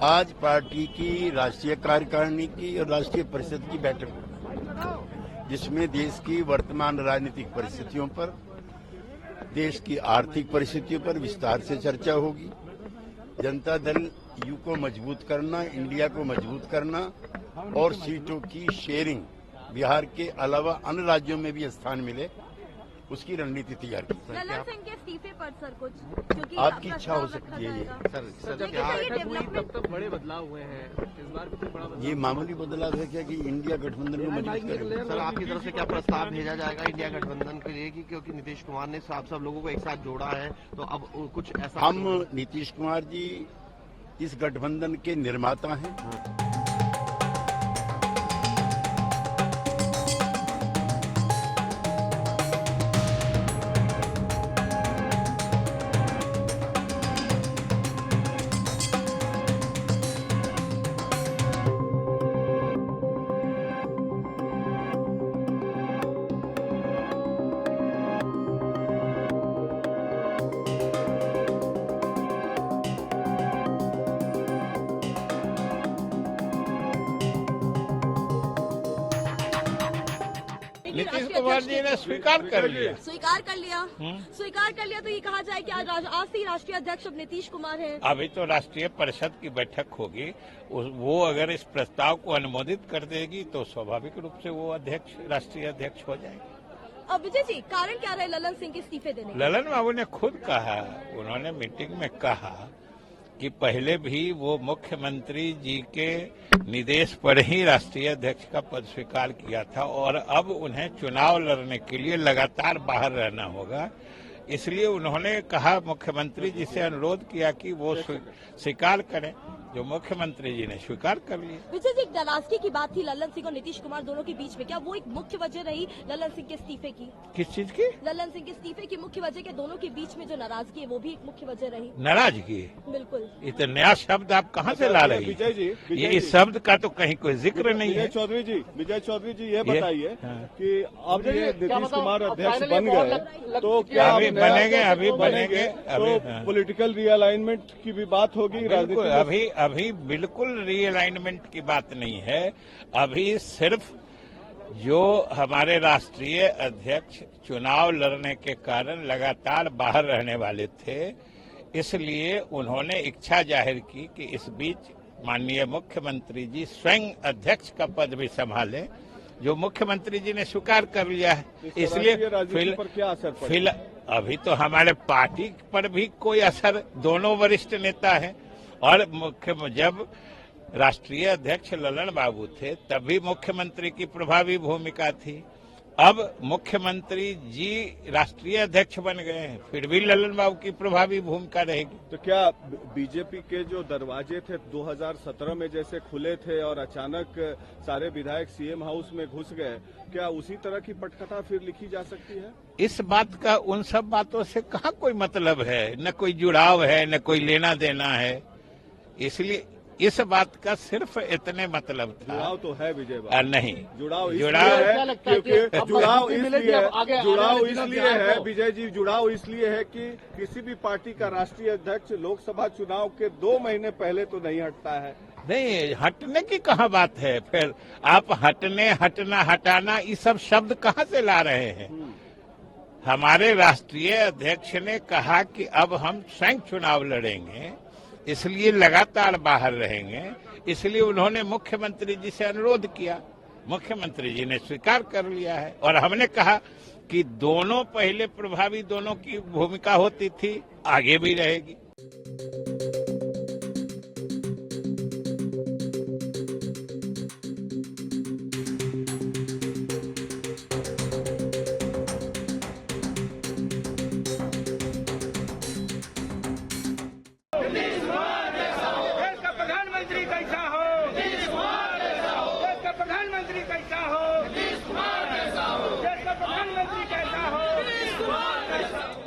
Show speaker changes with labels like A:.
A: आज पार्टी की राष्ट्रीय कार्यकारिणी की और राष्ट्रीय परिषद की बैठक हुई, जिसमें देश की वर्तमान राजनीतिक परिस्थितियों पर, देश की आर्थिक परिस्थितियों पर विस्तार से चर्चा होगी। जनता दल यू को मजबूत करना, इंडिया को मजबूत करना और सीटों की शेयरिंग बिहार के अलावा अन्य राज्यों में भी स्थान मिले, उसकी रणनीति तैयार की।
B: ललन सिंह के इस्तीफे पर सर कुछ क्योंकि
A: आपकी इच्छा हो सकती है। ये
C: तब तक बड़े बदलाव हुए हैं, इस बार भी कोई बड़ा बदलाव?
A: ये मामूली बदलाव है क्या कि इंडिया गठबंधन को मजबूत करेगा?
D: सर, आपकी तरफ से क्या प्रस्ताव भेजा जाएगा इंडिया गठबंधन के लिए कि क्योंकि नीतीश कुमार ने सब लोगों को एक साथ जोड़ा है, तो अब कुछ ऐसा?
A: हम नीतीश कुमार जी इस गठबंधन के निर्माता हैं।
E: नीतीश कुमार जी ने स्वीकार कर लिया।
B: स्वीकार कर लिया तो ये कहा जाए कि आज से राष्ट्रीय अध्यक्ष अब नीतीश कुमार हैं।
E: अभी तो राष्ट्रीय परिषद की बैठक होगी, वो अगर इस प्रस्ताव को अनुमोदित कर देगी तो स्वाभाविक रूप से वो राष्ट्रीय अध्यक्ष हो जाएंगे।
B: अब विजय जी, कारण क्या रहे ललन सिंह के इस्तीफे देने?
E: ललन बाबू ने खुद कहा, उन्होंने मीटिंग में कहा कि पहले भी वो मुख्यमंत्री जी के निर्देश पर ही राष्ट्रीय अध्यक्ष का पद स्वीकार किया था और अब उन्हें चुनाव लड़ने के लिए लगातार बाहर रहना होगा। इसलिए उन्होंने कहा, मुख्यमंत्री जी से अनुरोध किया कि वो स्वीकार करें, जो मुख्यमंत्री जी ने स्वीकार कर लिया।
B: विजय जी, एक नाराजगी की बात थी ललन सिंह और नीतीश कुमार दोनों के बीच में, क्या वो एक मुख्य वजह रही ललन सिंह के इस्तीफे की?
E: किस चीज की?
B: ललन सिंह के इस्तीफे की मुख्य वजह के दोनों के बीच में जो नाराजगी है वो भी एक मुख्य वजह रही?
E: नाराजगी?
B: बिल्कुल।
E: ये तो नया शब्द आप कहाँ से ला रही है? ये इस शब्द का तो कहीं कोई जिक्र नहीं है।
F: विजय चौधरी जी ये बताइए कि अब ये नीतीश कुमार अध्यक्ष बन गए तो क्या
E: अभी बनेंगे
F: तो पॉलिटिकल रीअलाइनमेंट की भी बात होगी?
E: अभी बिल्कुल रीअलाइनमेंट की बात नहीं है। अभी सिर्फ जो हमारे राष्ट्रीय अध्यक्ष चुनाव लड़ने के कारण लगातार बाहर रहने वाले थे, इसलिए उन्होंने इच्छा जाहिर की कि इस बीच माननीय मुख्यमंत्री जी स्वयं अध्यक्ष का पद भी संभालें, जो मुख्यमंत्री जी ने स्वीकार कर लिया है। इसलिए
F: क्या असर
E: अभी तो हमारे पार्टी पर भी कोई असर, दोनों वरिष्ठ नेता हैं और जब राष्ट्रीय अध्यक्ष ललन बाबू थे तब भी मुख्यमंत्री की प्रभावी भूमिका थी। अब मुख्यमंत्री जी राष्ट्रीय अध्यक्ष बन गए हैं, फिर भी ललन बाबू की प्रभावी भूमिका रहेगी।
F: तो क्या बीजेपी के जो दरवाजे थे 2017 में जैसे खुले थे और अचानक सारे विधायक सीएम हाउस में घुस गए, क्या उसी तरह की पटकथा फिर लिखी जा सकती है?
E: इस बात का उन सब बातों से कहाँ कोई मतलब है, न कोई जुड़ाव है, न कोई लेना देना है। इसलिए इस बात का सिर्फ इतने मतलब था।
F: जुड़ाव तो है विजय बाबू,
E: नहीं
F: जुड़ाव है क्योंकि जुड़ाव इसलिए है विजय जी, जुड़ाव इसलिए है कि किसी भी पार्टी का राष्ट्रीय अध्यक्ष लोकसभा चुनाव के 2 महीने पहले तो नहीं हटता है।
E: नहीं, हटने की कहाँ बात है? फिर आप हटना, हटाना, ये सब शब्द कहाँ से ला रहे हैं? हमारे राष्ट्रीय अध्यक्ष ने कहा कि अब हम स्वयं चुनाव लड़ेंगे, इसलिए लगातार बाहर रहेंगे, इसलिए उन्होंने मुख्यमंत्री जी से अनुरोध किया, मुख्यमंत्री जी ने स्वीकार कर लिया है। और हमने कहा कि दोनों पहले प्रभावी, दोनों की भूमिका होती थी, आगे भी रहेगी। मोदी कैसा हो